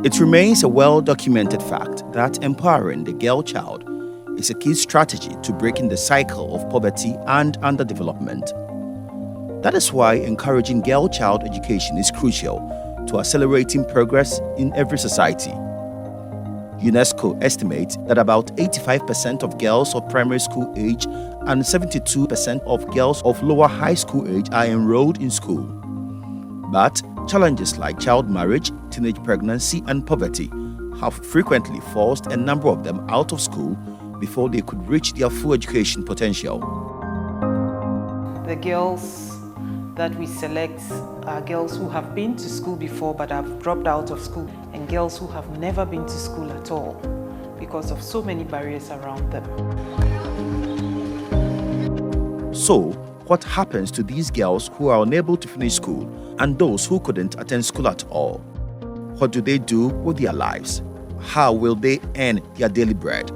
It remains a well-documented fact that empowering the girl child is a key strategy to breaking the cycle of poverty and underdevelopment. That is why encouraging girl child education is crucial to accelerating progress in every society. UNESCO estimates that about 85% of girls of primary school age and 72% of girls of lower high school age are enrolled in school. But challenges like child marriage, teenage pregnancy, and poverty have frequently forced a number of them out of school before they could reach their full education potential. The girls that we select are girls who have been to school before but have dropped out of school, and girls who have never been to school at all because of so many barriers around them. So, what happens to these girls who are unable to finish school and those who couldn't attend school at all? What do they do with their lives? How will they earn their daily bread?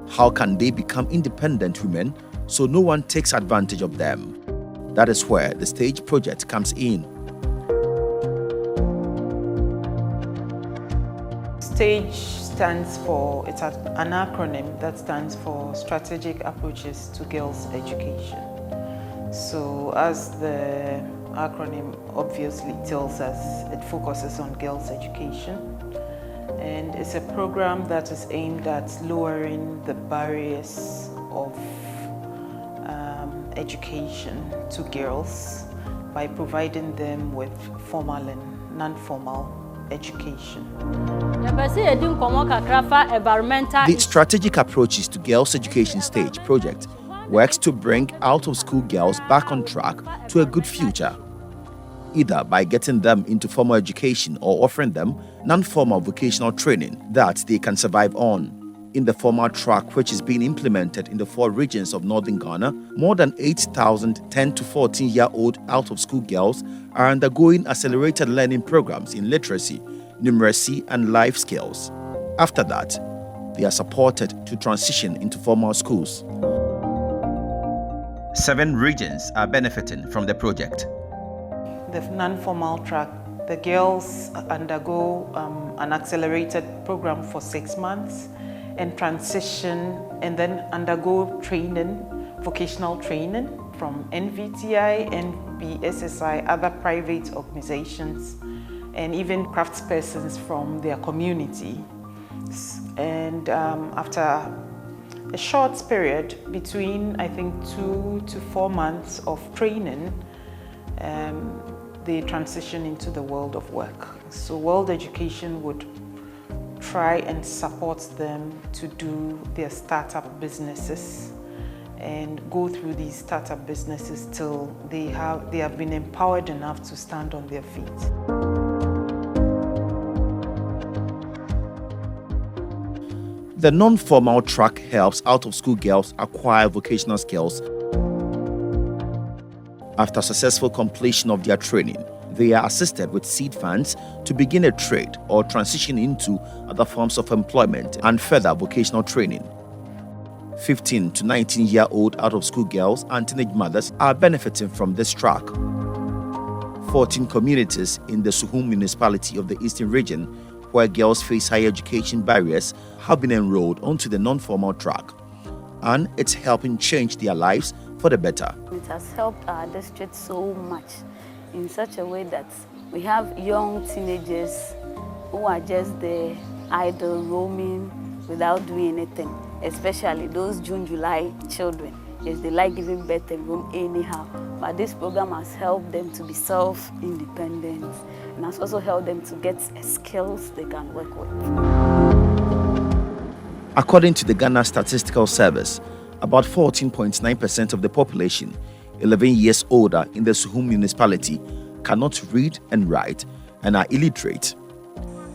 How can they become independent women so no one takes advantage of them? That is where the STAGE project comes in. STAGE stands for, it's an acronym that stands for Strategic Approaches to Girls' Education. So as the acronym obviously tells us, it focuses on girls' education. And it's a program that is aimed at lowering the barriers of education to girls by providing them with formal and non-formal education. The Strategic Approaches to Girls' Education STAGE project works to bring out-of-school girls back on track to a good future, either by getting them into formal education or offering them non-formal vocational training that they can survive on. In the formal track, which is being implemented in the 4 regions of northern Ghana, more than 8,000 10 to 14-year-old out-of-school girls are undergoing accelerated learning programs in literacy, numeracy, and life skills. After that, they are supported to transition into formal schools. 7 regions are benefiting from the project. The non-formal track, the girls undergo an accelerated program for 6 months and transition and then undergo training, vocational training from NVTI, NBSSI, other private organizations, and even craftspersons from their community. And after a short period, between I think 2 to 4 months of training, they transition into the world of work. So World Education would try and support them to do their startup businesses and go through these startup businesses till they have been empowered enough to stand on their feet. The non-formal track helps out-of-school girls acquire vocational skills. After successful completion of their training, they are assisted with seed funds to begin a trade or transition into other forms of employment and further vocational training. 15 to 19-year-old out-of-school girls and teenage mothers are benefiting from this track. 14 communities in the Suhum municipality of the Eastern region, where girls face higher education barriers, have been enrolled onto the non-formal track, and it's helping change their lives for the better. It has helped our district so much in such a way that we have young teenagers who are just there idle, roaming without doing anything, especially those June, July children. Yes, they like giving birth and roam anyhow. But this program has helped them to be self-independent and has also helped them to get skills they can work with. According to the Ghana Statistical Service, about 14.9% of the population 11 years older in the Suhum municipality cannot read and write and are illiterate.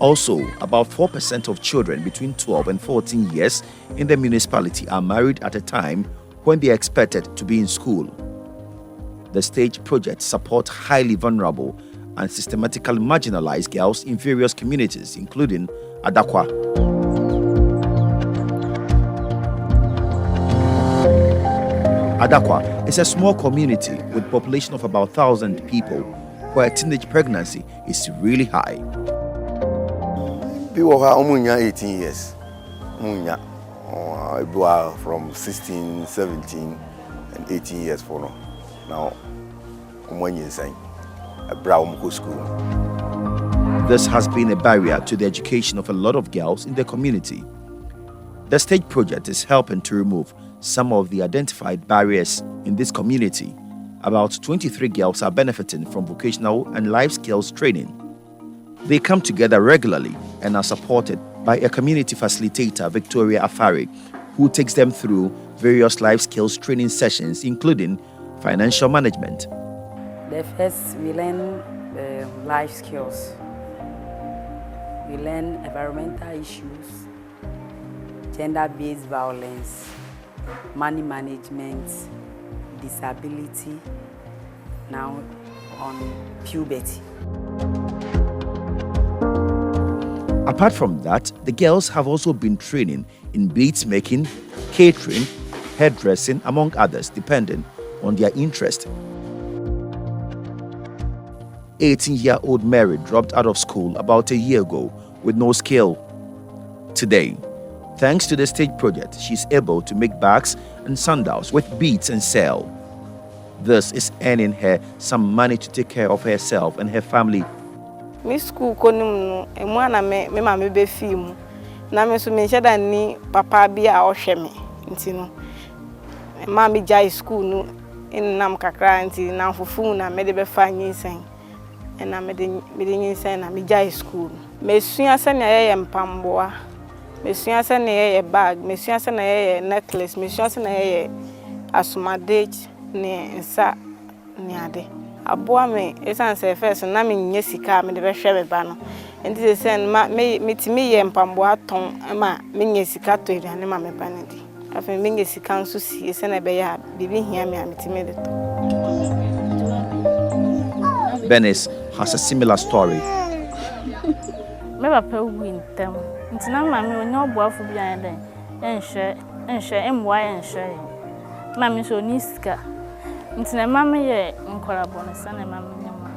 Also, about 4% of children between 12 and 14 years in the municipality are married at a time when they are expected to be in school. The STAGE project supports highly vulnerable and systematically marginalized girls in various communities, including Adakwa. Adakwa is a small community with a population of about 1,000 people, where teenage pregnancy is really high. People who are 18 years. People are from 16, 17, and 18 years for now. Now, I'm insane. A brown school. This has been a barrier to the education of a lot of girls in the community. The stage project is helping to remove some of the identified barriers in this community. About 23 girls are benefiting from vocational and life skills training. They come together regularly and are supported by a community facilitator, Victoria Afari, who takes them through various life skills training sessions, including financial management. The first, we learn life skills. We learn environmental issues, gender-based violence, money management, disability, now on puberty. Apart from that, the girls have also been training in beads making, catering, hairdressing, among others, depending on their interest. 18-year-old Mary dropped out of school about a year ago with no skill. Today, thanks to the stage project, she's able to make bags and sandals with beads and sell. This is earning her some money to take care of herself and her family. My school konum no emu ana me mama be film na me so me sheda ni papa bia a ohwe me nti no ma me jai school no nam kakra nti na fufu na me de be fa nyinsen na me de nyinsen na me jai school me sua se na ye mpamboa me sua se na ye bag me sua se na ye necklace me sua se na ye asomade ne nsa ne ade aboa me esan se first na me nya sika me de be hwe me ba no enti se ma me timi ye mpamboa ton ma me nya sika to aduane ma me ba ne di afa me nya sika nso si se na be ya bibi hia me a timi de to. Benis has a similar story. Me papa win them. Nti na ma me onye obuafo bia ya den enhwe emwa enhwe ma me so ni sika. Nti na mama ye nkora bonesa na mama nyama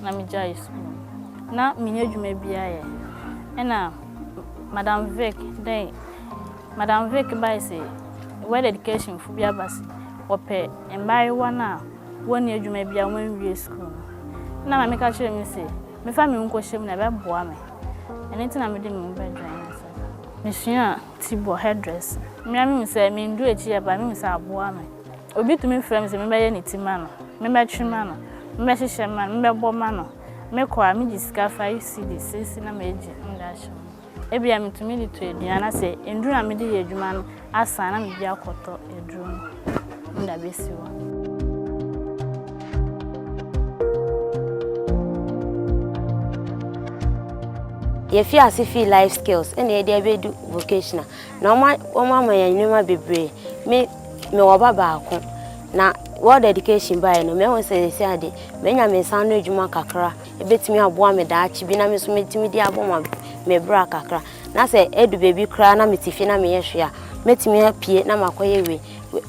na me jai school na me nya dwuma bia ye na Madam Vic by say word education fu bia basi ope embai wana woni adwuma bia wan wie school na mama ka chere me say me fa me nko hye me na be boa me enti na me de me be join me sua tibo hairdress me say me ndu echi ya ba me say aboa me obi to me frame say me be ye ni tima no me be twema no me be hyehye ma no me be boma no me kwa me disika 5 cd 6 na me eji ndacho ebia me to me di to eduana say ndu na me di edwuma no asa na me bi akoto edru nda besiwa. If you feel life skills and the idea do vocational. Now my mama and you bebre me waba baako na word education by no me won say ade me nya me san no adwuma kakra e betimi aboa me daachi bi na me so metimi di aboma me bra kakra na say edu baby kra na metifi na me yehwe a metimi apie na makoye we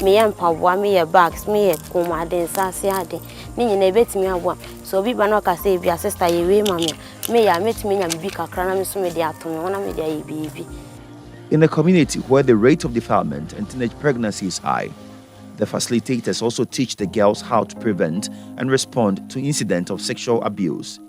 me ye mpaboa me ye bags me ye koma den sase ade ni nyina e betimi aboa so bi ba no ka say bi sister ye we ma me ya metimi nya bibi kakra na me so me di atomo wona me di ayibi. In a community where the rate of defilement and teenage pregnancy is high, the facilitators also teach the girls how to prevent and respond to incidents of sexual abuse.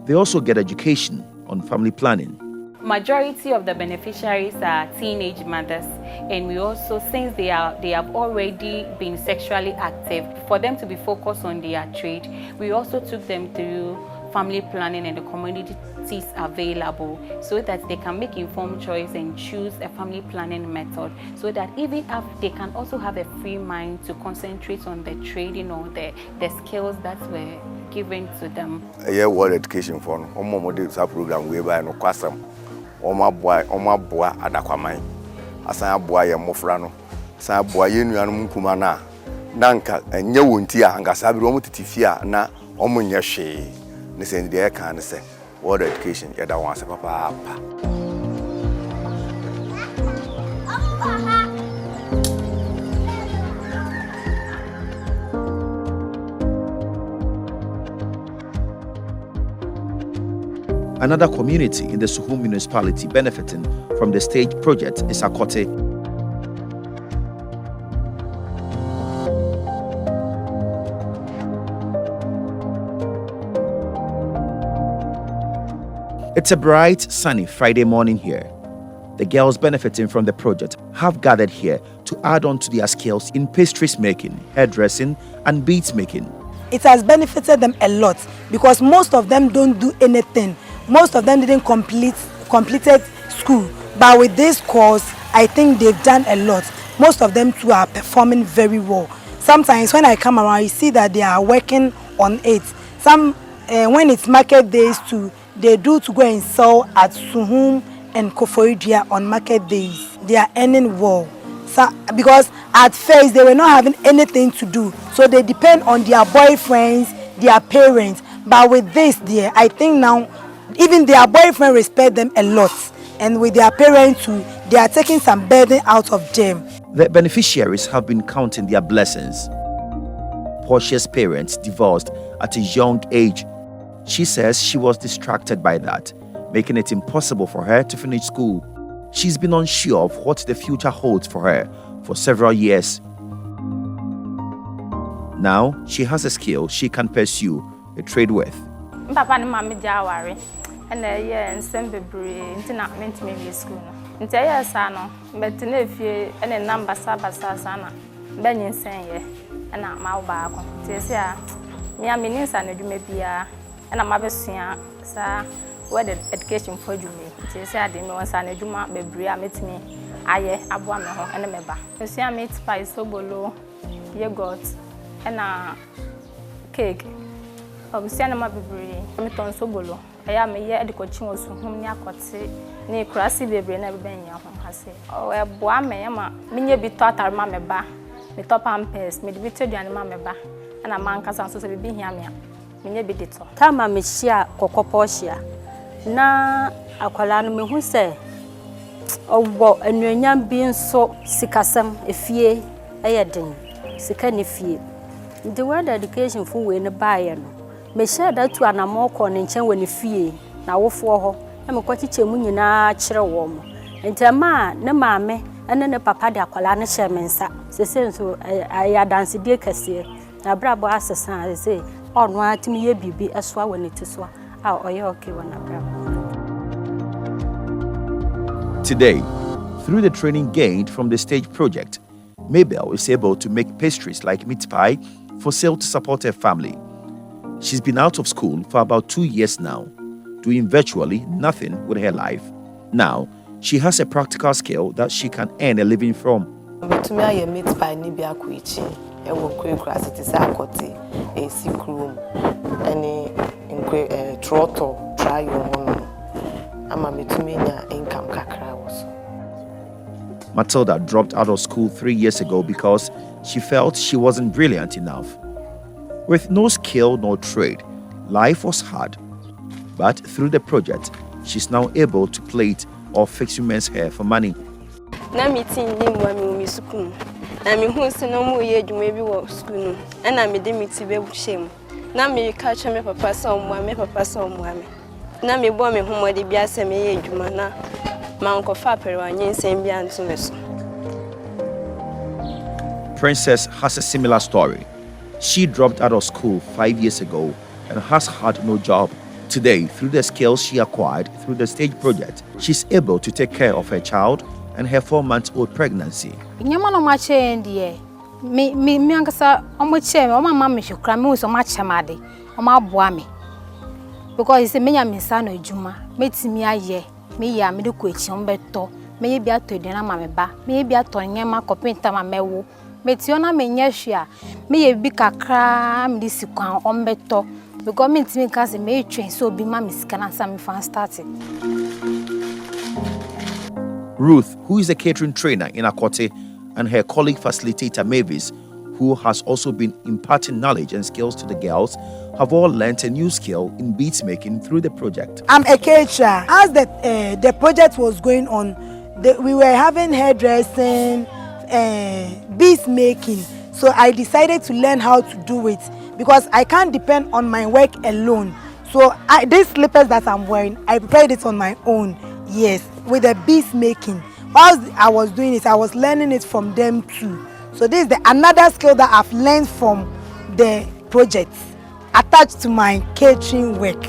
They also get education on family planning. Majority of the beneficiaries are teenage mothers, and we also, since they have already been sexually active, for them to be focused on their trade, we also took them through family planning and the communities available so that they can make informed choice and choose a family planning method, so that even if they can also have a free mind to concentrate on the trading or the skills that were given to them. Yeah, world education for no model program we by no kwasam oma boy adakwaman asan boy ye mofra no san boy ye nuanom nkuma na nanka enye wonti a anka sabiri omo titifia na omo nya hwe ne sen de kan se world education ya da wan se papa. Another community in the Suhum municipality benefiting from the stage project is Akote. It's a bright, sunny Friday morning here. The girls benefiting from the project have gathered here to add on to their skills in pastries making, hairdressing, and beads making. It has benefited them a lot because most of them don't do anything. Most of them didn't completed school. But with this course, I think they've done a lot. Most of them too are performing very well. Sometimes when I come around, you see that they are working on it. When it's market days too, they do to go and sell at Suhum and Koforidua on market days. They are earning well. So, because at first they were not having anything to do. So they depend on their boyfriends, their parents. But with this, I think now, even their boyfriend respect them a lot. And with their parents too, they are taking some burden out of them. The beneficiaries have been counting their blessings. Portia's parents divorced at a young age. She says she was distracted by that, making it impossible for her to finish school. She's been unsure of what the future holds for her for several years. Now, she has a skill she can pursue a trade with. Papa and Mammy Jawari, and a year and Sembebury, meant me in school. In Taya Sano, but to if you and a number Sabasana, Benny saying, and I'm my back. Tia, me, I mean, and you may be and I'm a senior, sir. What education for you? She said, I didn't know son, you might be bria meet me. I abwa me home and a member. You see, I made spice so below yogurt and a cake. Of cinema baby, I'm ton so below. I am a year at the coaching was whom near Cotsy, near Crassy baby, never been your home. I say, oh, a boy, mamma, me be taught our mamma bar, me top ampers, me be to the mamma bar, and a man can also be here. Me be the top. Tama me share Coco Portia. Na akwala no me hu se owo anuanyam bi nso sikasam efie ayeden sika ne fie the word education for we ne baaye no me share that to anamoko ne nchen we ne fie na wofo ho na me kwachiche mu nyina kire wo mo entama ne maame ene ne papa de akwala ne hye mensa sese nso aya dance die kase na brabo asesa se ono atimi ye bibi eswa we ne tiswa. Today, through the training gained from the stage project, Mabel is able to make pastries like meat pie for sale to support her family. She's been out of school for about 2 years now, doing virtually nothing with her life. Now, she has a practical skill that she can earn a living from. Meat pie ni bia kuichi e wo kura city sa akoti e sikrum ani trotto try your own. Income kakra also. Matilda dropped out of school 3 years ago because she felt she wasn't brilliant enough. With no skill nor trade, life was hard. But through the project, she's now able to plait or fix women's hair for money. Na meeting ni mwami school. Na mi hu se no mo ye adwuma bi wo school no. Na me de meet be bushem. Na me catch me papa so mwami. Na me bo me homode bia se me ye adwuma na ma nkofa perewa nyensem bia nto so. Princess has a similar story. She dropped out of school 5 years ago and has had no job. Today, through the skills she acquired through the stage project, she's able to take care of her child and her 4-month-old pregnancy. Nyama no ma che ndie. Me ankasa omo che me, o mama me hwekra me so ma chemade. O ma boa me. Because he say me nya me sa no adwuma, metimi aye, me ya me de ko echi on beto, me ye bia to de na ma me ba, me ye bia to nyama kopenta ma mewo. Metio na me nya hwia, me ye bi kakra me de sikwan on beto. Because me timi ka se me train so bi ma me sika na sa me fan start. Ruth, who is a catering trainer in Akote, and her colleague facilitator Mavis, who has also been imparting knowledge and skills to the girls, have all learnt a new skill in beads making through the project. I'm a caterer. As the project was going on, we were having hairdressing, beads making. So I decided to learn how to do it because I can't depend on my work alone. So these slippers that I'm wearing, I prepared it on my own. Yes, with the beads making. Whilst I was doing it, I was learning it from them too. So this is another skill that I've learned from the project attached to my catering work.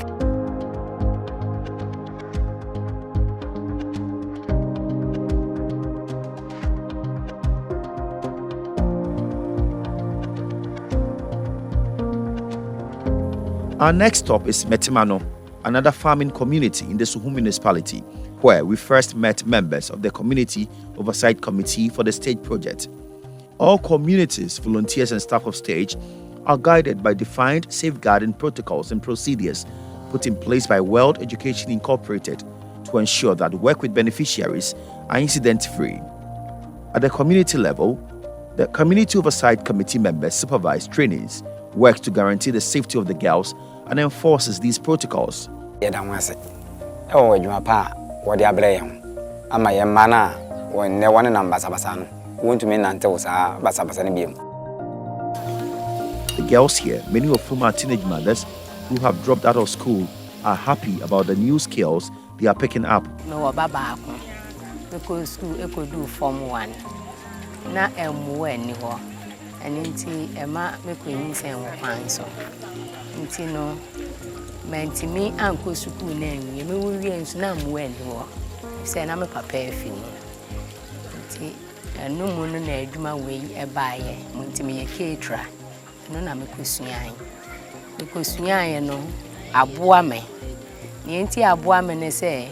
Our next stop is Metimano, another farming community in the Suhum municipality, where we first met members of the Community Oversight Committee for the Stage project. All communities, volunteers and staff of Stage are guided by defined safeguarding protocols and procedures put in place by World Education Incorporated to ensure that work with beneficiaries are incident-free. At the community level, the Community Oversight Committee members supervise trainings, work to guarantee the safety of the girls, and enforces these protocols. The girls here, many of whom are teenage mothers who have dropped out of school, are happy about the new skills they are picking up. Mentimi anko suku na enwe me wo wie nso na mo ani wo se na me papa afi ni nti enu mu no na adwuma wei e baaye mentimi ye ketra no na me kosuan no aboa me ne nti aboa me ne se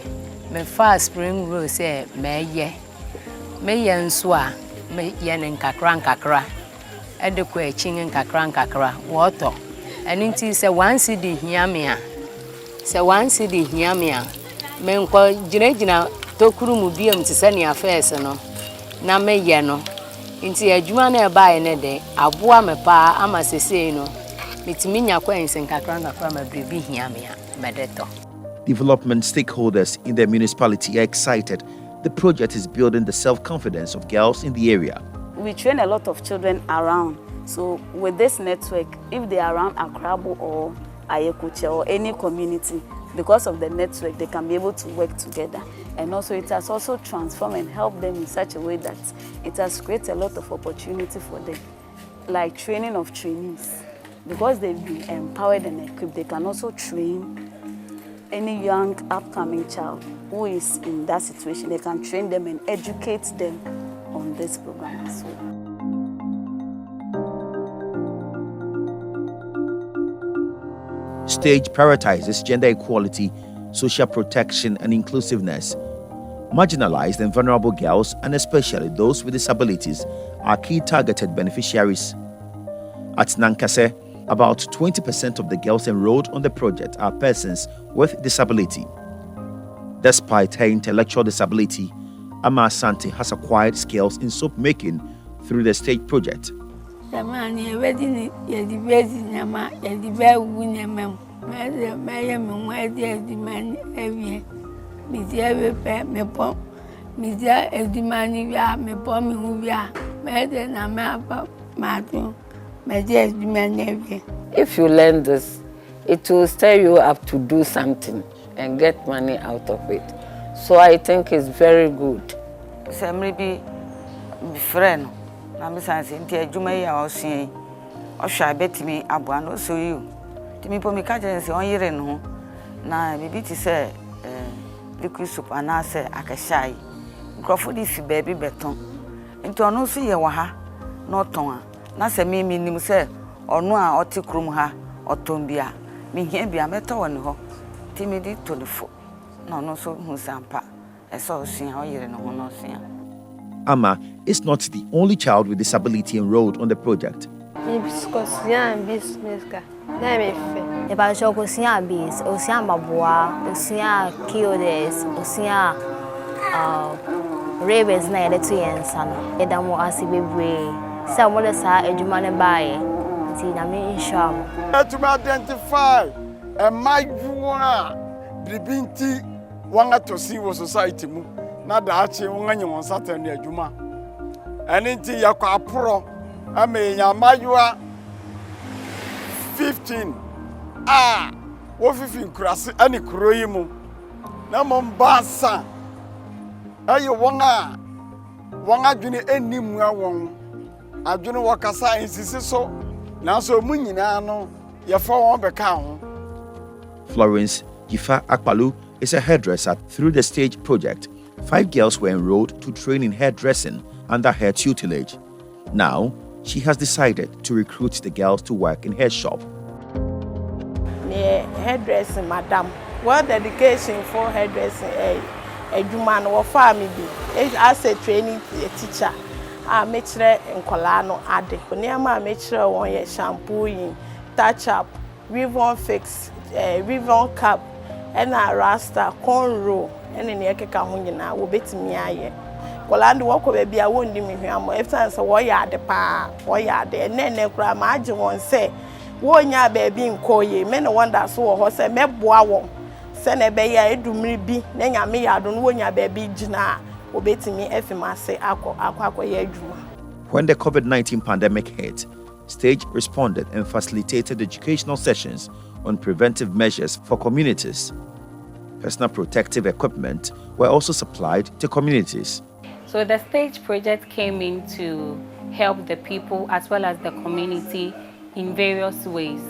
me fa spring roll se me ye nso a me ye ne nkakra e de ko achin nkakra woto and it is a one city here, say one city here, men call Jinajina Tokuru Mubium to send your affairs, no. Na me yano. Into a Jumana by a day, a boa me pa, ama se no. Mitiminia quains and Kakranga from a baby here, Medeto. Development stakeholders in the municipality are excited. The project is building the self-confidence of girls in the area. We train a lot of children around. So with this network, if they are around Akrabo or Ayekuche or any community, because of the network, they can be able to work together. And also it has also transformed and helped them in such a way that it has created a lot of opportunity for them. Like training of trainees. Because they've been empowered and equipped, they can also train any young upcoming child who is in that situation. They can train them and educate them on this program as well. Stage prioritizes gender equality, social protection, and inclusiveness. Marginalized and vulnerable girls, and especially those with disabilities, are key targeted beneficiaries. At Nankase, about 20% of the girls enrolled on the project are persons with disability. Despite her intellectual disability, Ama Asante has acquired skills in soap making through the Stage project. If you learn this, it will stir you up to do something and get money out of it. So I think it's very good. So maybe friend, I'm saying, "Juma ya osi, osha betimi abuano so you." Timi po mi kaje nse onyere no na bibi ti se liquid soup ana se akashai. Nkrofo di fi baby beton. Nti ono so ye wa ha na oton a na se mi nim se ono a oti krum ha oton bia mi hia bia meto woni ho. Timi di to the fo. No no so hu sampa. Eso osia oyere no ho no osia. Ama is not the only child with disability enrolled on the project. About Osia bees, Osia Mabua, Osia Kiodes, Osia Ravens, Nayati and Son, Edamo Asibi, some what is our Edumane by Tinami Sham. To identify a my Juana, the Binti, one to see was society, not the Archie when you want Saturday Juma. And into Yaka Pro, I mean, Yamayua 15. wo fifi nkurase ani kuro yi mu na Mombasa ayi wonga adwene enimu awon adwene wakasa insisi so na so mu nyina no ye fa won beka ho. Florence Gifa Akpalu is a hairdresser. Through the stage project, 5 girls were enrolled to train in hairdressing under her tutelage. Now, she has decided to recruit the girls to work in her shop. Hairdressing, madam. What dedication for hairdressing? A woman or family as a training teacher. I make sure in Colano Ade. When I make sure one year shampooing, touch up, ribbon fix, ribbon cap, and a rasta, cornrow, and in the Ekahunina will bet me. Colando walk over be a wound me here. If times a warrior the pa, warrior the and then grandma one say, one ya baby in Koye, men wonder so horse and me boa. Send a bay, I do me be, then I may I don't want your baby Gina, obey me if you must say, When the COVID-19 pandemic hit, Stage responded and facilitated educational sessions on preventive measures for communities. Personal protective equipment were also supplied to communities. So the Stage project came in to help the people as well as the community in various ways.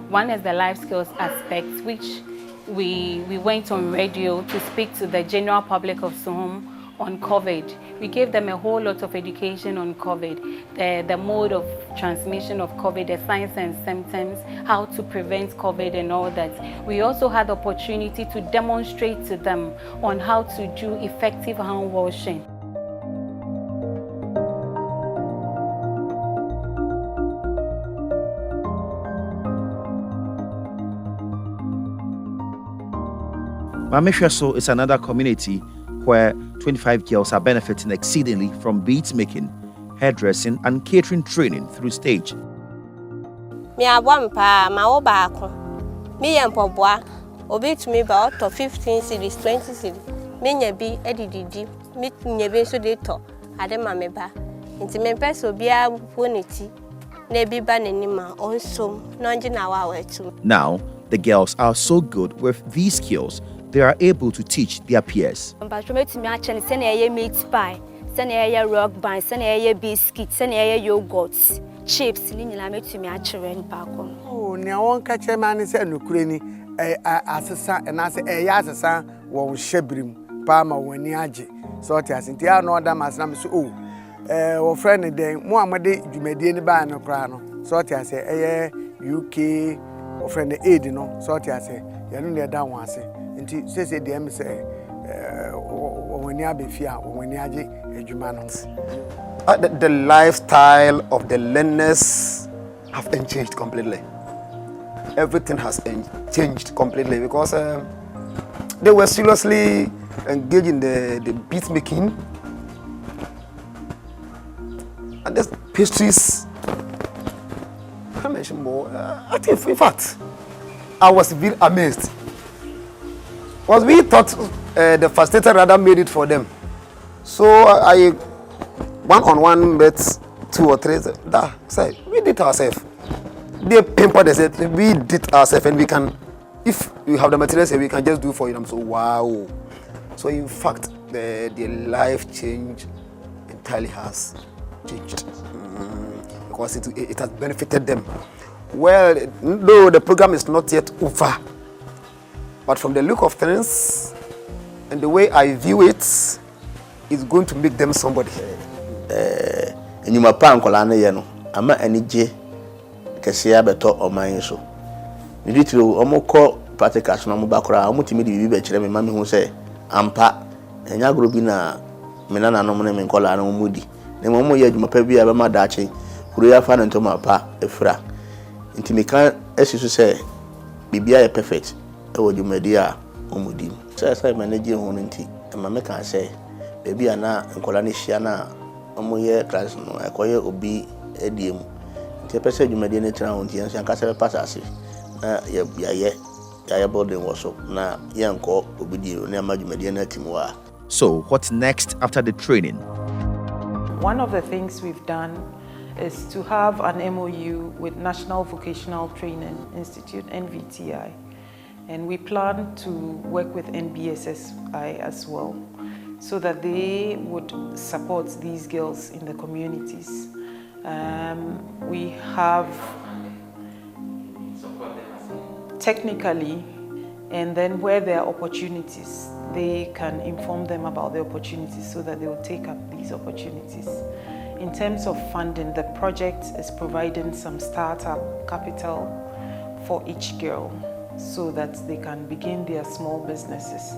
One is the life skills aspect, which we went on radio to speak to the general public of Suhum on COVID. We gave them a whole lot of education on COVID, the mode of transmission of COVID, the signs and symptoms, how to prevent COVID and all that. We also had the opportunity to demonstrate to them on how to do effective hand washing. Mameshweso is another community where 25 girls are benefiting exceedingly from beads making, hairdressing, and catering training through Stage. Me abwampa ma wo baako. Me yempobwa. Obi to me ba auto 15 cedis, 20 cedis. Me nya bi edididi. Me nya bi so de to. Ade ma me ba. Nti me pese obi a woniti. Na bi ba nanima onsom. Na onje na wa wetu. Now, the girls are so good with these skills, they are able to teach their peers. But me actually send a meat pie, send a rock band, send a biscuit, send a yogurt, chips, Nina me to me actually back on. Oh, near one catcher man is an Ukraine, assassin, and I say a yassan, one shebrim, Palma, when yaji. So it has in the no damn as I'm so. Or friend, then Muhammad, you may be in the band of Crano. So it has a UK or friend aid, you know. So it has a you're down one say. Nti sese dem say when you be fear when you aje adwuma no the lifestyle of the learners have changed completely. Everything has changed completely because they were seriously engaged in the beat making and the pastries. I can't mention more. I think in fact I was very amazed. Because we thought the facilitator rather made it for them. So I one-on-one met 2 or 3. That said, we did ourselves. They pampered us. We did ourselves, and we can, if you have the materials, we can just do for them. So wow. So in fact, the life change entirely has changed because it has benefited them. Well, though the program is not yet over. But from the look of things and the way I view it, it's going to make them somebody. In my pan colana yano, ama anije kesia beto o man so. Ni ditiro omo ko practical no mo bakora omo timi di bibi kire me mami hu se ampa enya gro bi na me na no mo ne me kola na mo di. Na mo ye adwuma pa bi a be ma daache kuro ya fa na nto ma pa efra. Nti me kan esisu se bibia ye perfect. Ewo jumedia omudi sai manage ho nti ma me kan say baby ana nkola ne hia na omoye class no ekoye obi ediem nti pese jumedia ne tra ho nti ansa ka se pasase na ya boarding was up na yanko obidi ne ma jumedia na timwa. So what's next after the training? One of the things we've done is to have an MOU with National Vocational Training Institute, NVTI. And we plan to work with NBSSI as well, so that they would support these girls in the communities. We have technically, and then where there are opportunities, they can inform them about the opportunities so that they will take up these opportunities. In terms of funding, the project is providing some startup capital for each girl so that they can begin their small businesses.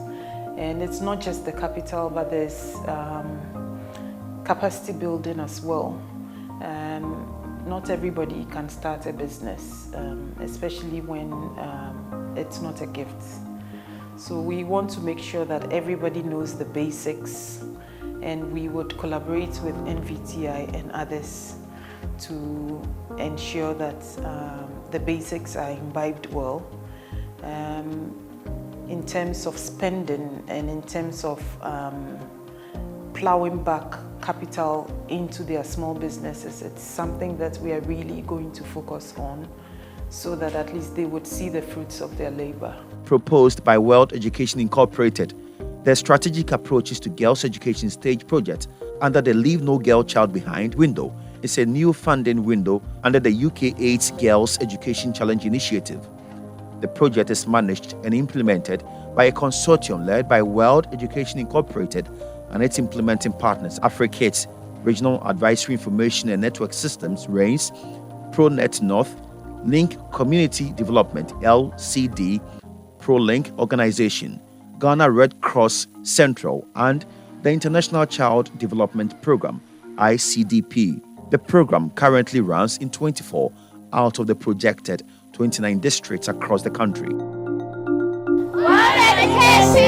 And it's not just the capital, but there's capacity building as well. Not everybody can start a business, especially when it's not a gift. So we want to make sure that everybody knows the basics, and we would collaborate with NVTI and others to ensure that the basics are imbibed well. In terms of spending and in terms of plowing back capital into their small businesses, it's something that we are really going to focus on so that at least they would see the fruits of their labor. Proposed by World Education Incorporated, the Strategic Approaches to Girls' Education Stage project under the Leave No Girl Child Behind window is a new funding window under the UK AIDS Girls Education Challenge Initiative. The project is managed and implemented by a consortium led by World Education Incorporated and its implementing partners, AfriKids, Regional Advisory Information and Network Systems, RAINS, ProNet North, Link Community Development, LCD, ProLink Organization, Ghana Red Cross Central, and the International Child Development Program, ICDP. The program currently runs in 24 out of the projected 29 districts across the country. World Education